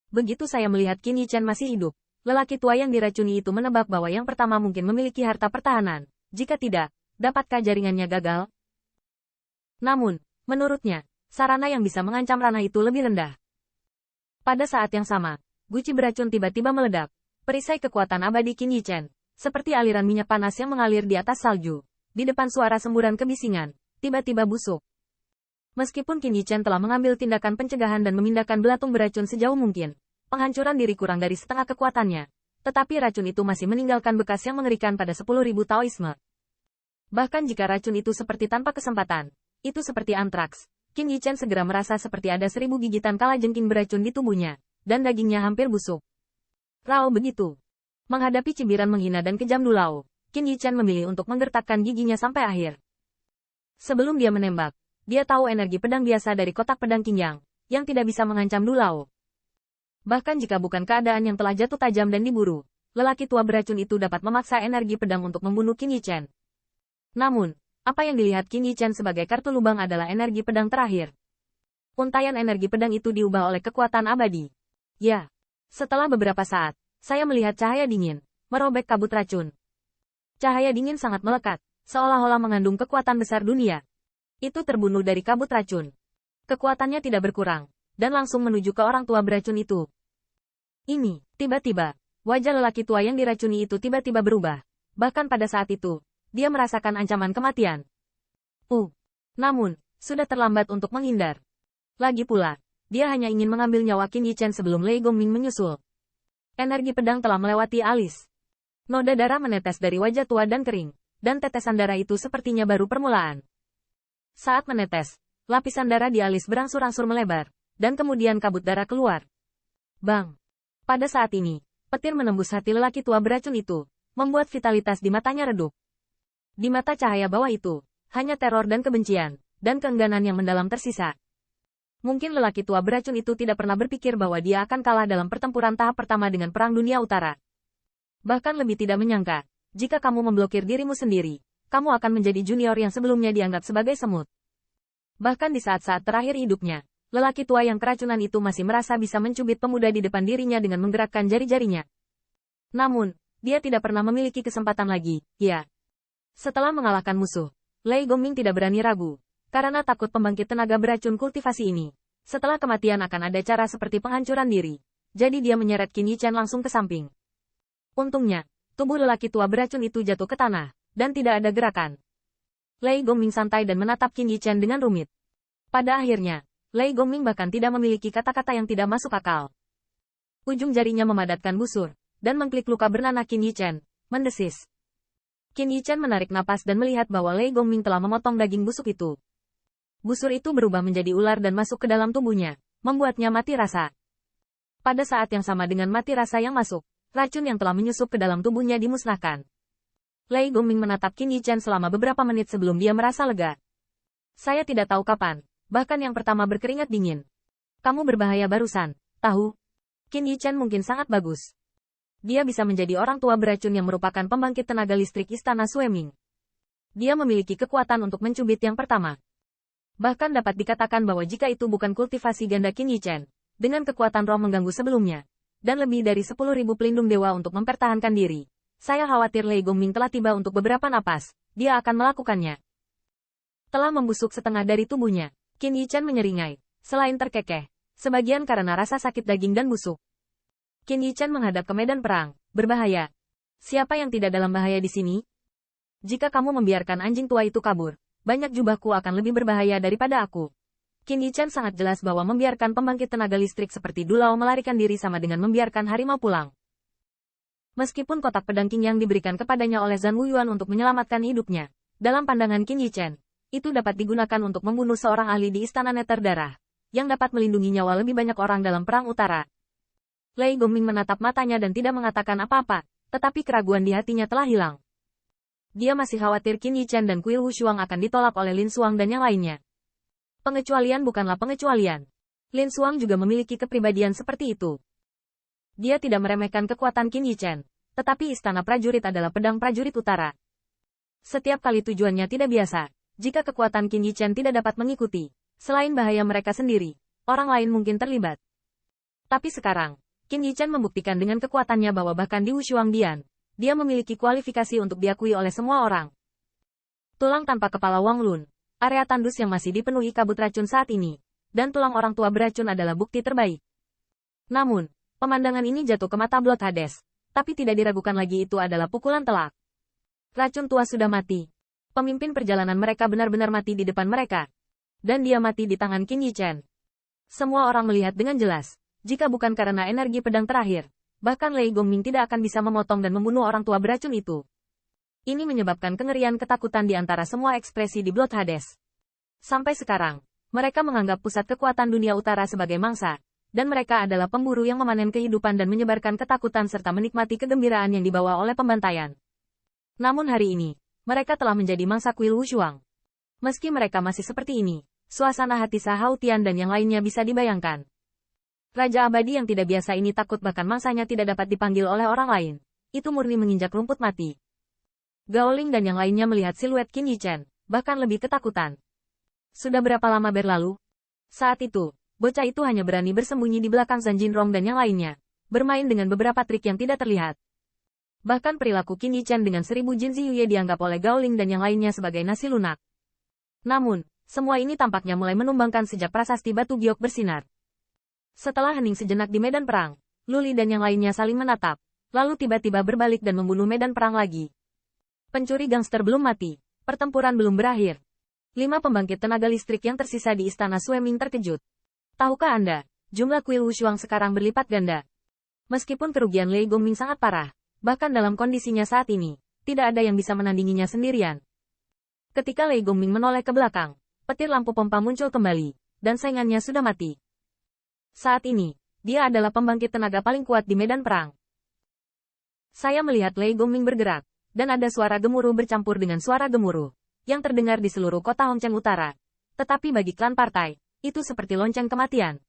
Begitu saya melihat Qin Yichen masih hidup, lelaki tua yang diracuni itu menebak bahwa yang pertama mungkin memiliki harta pertahanan. Jika tidak, dapatkah jaringannya gagal? Namun, menurutnya, sarana yang bisa mengancam ranah itu lebih rendah. Pada saat yang sama, guci beracun tiba-tiba meledak. Perisai kekuatan abadi Qin Yichen, seperti aliran minyak panas yang mengalir di atas salju. Di depan suara semburan kebisingan, tiba-tiba busuk. Meskipun Qin Yichen telah mengambil tindakan pencegahan dan memindahkan belatung beracun sejauh mungkin, penghancuran diri kurang dari setengah kekuatannya. Tetapi racun itu masih meninggalkan bekas yang mengerikan pada 10.000 Taoisme. Bahkan jika racun itu seperti tanpa kesempatan, itu seperti antraks, Qin Yichen segera merasa seperti ada 1000 gigitan kalajengking beracun di tubuhnya, dan dagingnya hampir busuk. Rao begitu. Menghadapi cibiran menghina dan kejam Dulao, Qin Yichen memilih untuk menggertakkan giginya sampai akhir. Sebelum dia menembak, dia tahu energi pedang biasa dari kotak pedang Qingyang, yang tidak bisa mengancam Dulao. Bahkan jika bukan keadaan yang telah jatuh tajam dan diburu, lelaki tua beracun itu dapat memaksa energi pedang untuk membunuh Qin Yichen. Namun, apa yang dilihat Qin Yichen sebagai kartu lubang adalah energi pedang terakhir. Untaian energi pedang itu diubah oleh kekuatan abadi. Ya, setelah beberapa saat, saya melihat cahaya dingin, merobek kabut racun. Cahaya dingin sangat melekat, seolah-olah mengandung kekuatan besar dunia. Itu terbunuh dari kabut racun. Kekuatannya tidak berkurang, dan langsung menuju ke orang tua beracun itu. Ini, tiba-tiba, wajah lelaki tua yang diracuni itu tiba-tiba berubah. Bahkan pada saat itu, dia merasakan ancaman kematian. Namun, sudah terlambat untuk menghindar. Lagi pula, dia hanya ingin mengambil nyawa Qin Yichen sebelum Lei Gongming menyusul. Energi pedang telah melewati alis. Noda darah menetes dari wajah tua dan kering, dan tetesan darah itu sepertinya baru permulaan. Saat menetes, lapisan darah di alis berangsur-angsur melebar, dan kemudian kabut darah keluar. Bang! Pada saat ini, petir menembus hati lelaki tua beracun itu, membuat vitalitas di matanya redup. Di mata cahaya bawah itu, hanya teror dan kebencian, dan keengganan yang mendalam tersisa. Mungkin lelaki tua beracun itu tidak pernah berpikir bahwa dia akan kalah dalam pertempuran tahap pertama dengan Perang Dunia Utara. Bahkan lebih tidak menyangka, jika kamu memblokir dirimu sendiri, kamu akan menjadi junior yang sebelumnya dianggap sebagai semut. Bahkan di saat-saat terakhir hidupnya, lelaki tua yang keracunan itu masih merasa bisa mencubit pemuda di depan dirinya dengan menggerakkan jari-jarinya. Namun, dia tidak pernah memiliki kesempatan lagi, ya. Setelah mengalahkan musuh, Lei Gongming tidak berani ragu, karena takut pembangkit tenaga beracun kultivasi ini. Setelah kematian akan ada cara seperti penghancuran diri. Jadi dia menyeret Qin Yichen langsung ke samping. Untungnya, tubuh lelaki tua beracun itu jatuh ke tanah, dan tidak ada gerakan. Lei Gongming santai dan menatap Qin Yichen dengan rumit. Pada akhirnya, Lei Gongming bahkan tidak memiliki kata-kata yang tidak masuk akal. Ujung jarinya memadatkan busur, dan mengklik luka bernanah Qin Yichen, mendesis. Qin Yichen menarik napas dan melihat bahwa Lei Gongming telah memotong daging busuk itu. Busur itu berubah menjadi ular dan masuk ke dalam tubuhnya, membuatnya mati rasa. Pada saat yang sama dengan mati rasa yang masuk, racun yang telah menyusup ke dalam tubuhnya dimusnahkan. Lei Gongming menatap Qin Yichen selama beberapa menit sebelum dia merasa lega. Saya tidak tahu kapan, bahkan yang pertama berkeringat dingin. Kamu berbahaya barusan, tahu? Qin Yichen mungkin sangat bagus. Dia bisa menjadi orang tua beracun yang merupakan pembangkit tenaga listrik Istana Sueming. Dia memiliki kekuatan untuk mencubit yang pertama. Bahkan dapat dikatakan bahwa jika itu bukan kultivasi ganda Qin Yichen, dengan kekuatan roh mengganggu sebelumnya, dan lebih dari 10.000 pelindung dewa untuk mempertahankan diri, saya khawatir Lei Gongming telah tiba untuk beberapa napas, dia akan melakukannya. Telah membusuk setengah dari tubuhnya, Qin Yichen menyeringai, selain terkekeh, sebagian karena rasa sakit daging dan busuk. Qin Yichen menghadap ke medan perang, berbahaya. Siapa yang tidak dalam bahaya di sini? Jika kamu membiarkan anjing tua itu kabur, banyak jubahku akan lebih berbahaya daripada aku. Qin Yichen sangat jelas bahwa membiarkan pembangkit tenaga listrik seperti Dulao melarikan diri sama dengan membiarkan harimau pulang. Meskipun kotak pedang Qingyang diberikan kepadanya oleh Zhan Wuyuan untuk menyelamatkan hidupnya, dalam pandangan Qin Yichen, itu dapat digunakan untuk membunuh seorang ahli di Istana Neter Darah, yang dapat melindungi nyawa lebih banyak orang dalam Perang Utara. Lei Gongming menatap matanya dan tidak mengatakan apa-apa, tetapi keraguan di hatinya telah hilang. Dia masih khawatir Qin Yichen dan Kuil Wushuang akan ditolak oleh Lin Xuang dan yang lainnya. Pengecualian bukanlah pengecualian. Lin Xuang juga memiliki kepribadian seperti itu. Dia tidak meremehkan kekuatan Qin Yichen, tetapi Istana Prajurit adalah pedang prajurit utara. Setiap kali tujuannya tidak biasa, jika kekuatan Qin Yichen tidak dapat mengikuti, selain bahaya mereka sendiri, orang lain mungkin terlibat. Tapi sekarang, Qin Yichen membuktikan dengan kekuatannya bahwa bahkan di Wushuangdian, dia memiliki kualifikasi untuk diakui oleh semua orang. Tulang tanpa kepala Wang Lun, area tandus yang masih dipenuhi kabut racun saat ini, dan tulang orang tua beracun adalah bukti terbaik. Namun, pemandangan ini jatuh ke mata Blood Hades, tapi tidak diragukan lagi itu adalah pukulan telak. Racun tua sudah mati. Pemimpin perjalanan mereka benar-benar mati di depan mereka. Dan dia mati di tangan Qin Yichen. Semua orang melihat dengan jelas. Jika bukan karena energi pedang terakhir, bahkan Lei Gongming tidak akan bisa memotong dan membunuh orang tua beracun itu. Ini menyebabkan kengerian ketakutan di antara semua ekspresi di Blood Hades. Sampai sekarang, mereka menganggap pusat kekuatan dunia utara sebagai mangsa, dan mereka adalah pemburu yang memanen kehidupan dan menyebarkan ketakutan serta menikmati kegembiraan yang dibawa oleh pembantaian. Namun hari ini, mereka telah menjadi mangsa kuil Wushuang. Meski mereka masih seperti ini, suasana hati Hao Tian dan yang lainnya bisa dibayangkan. Raja abadi yang tidak biasa ini takut bahkan mangsanya tidak dapat dipanggil oleh orang lain. Itu murni menginjak rumput mati. Gao Ling dan yang lainnya melihat siluet Qin Yichen, bahkan lebih ketakutan. Sudah berapa lama berlalu? Saat itu, bocah itu hanya berani bersembunyi di belakang Zhan Jinrong dan yang lainnya, bermain dengan beberapa trik yang tidak terlihat. Bahkan perilaku Qin Yichen dengan 1000 Jin Ziyue dianggap oleh Gao Ling dan yang lainnya sebagai nasi lunak. Namun, semua ini tampaknya mulai menumbangkan sejak prasasti batu giok bersinar. Setelah hening sejenak di medan perang, Luli dan yang lainnya saling menatap, lalu tiba-tiba berbalik dan membunuh medan perang lagi. Pencuri gangster belum mati, pertempuran belum berakhir. 5 pembangkit tenaga listrik yang tersisa di istana Sueming terkejut. Tahukah Anda, jumlah kuil Wushuang sekarang berlipat ganda. Meskipun kerugian Lei Gongming sangat parah, bahkan dalam kondisinya saat ini, tidak ada yang bisa menandinginya sendirian. Ketika Lei Gongming menoleh ke belakang, petir lampu pompa muncul kembali, dan saingannya sudah mati. Saat ini, dia adalah pembangkit tenaga paling kuat di medan perang. Saya melihat Lei Gongming bergerak, dan ada suara gemuruh bercampur dengan suara gemuruh, yang terdengar di seluruh kota Hongcheng Utara. Tetapi bagi klan partai, itu seperti lonceng kematian.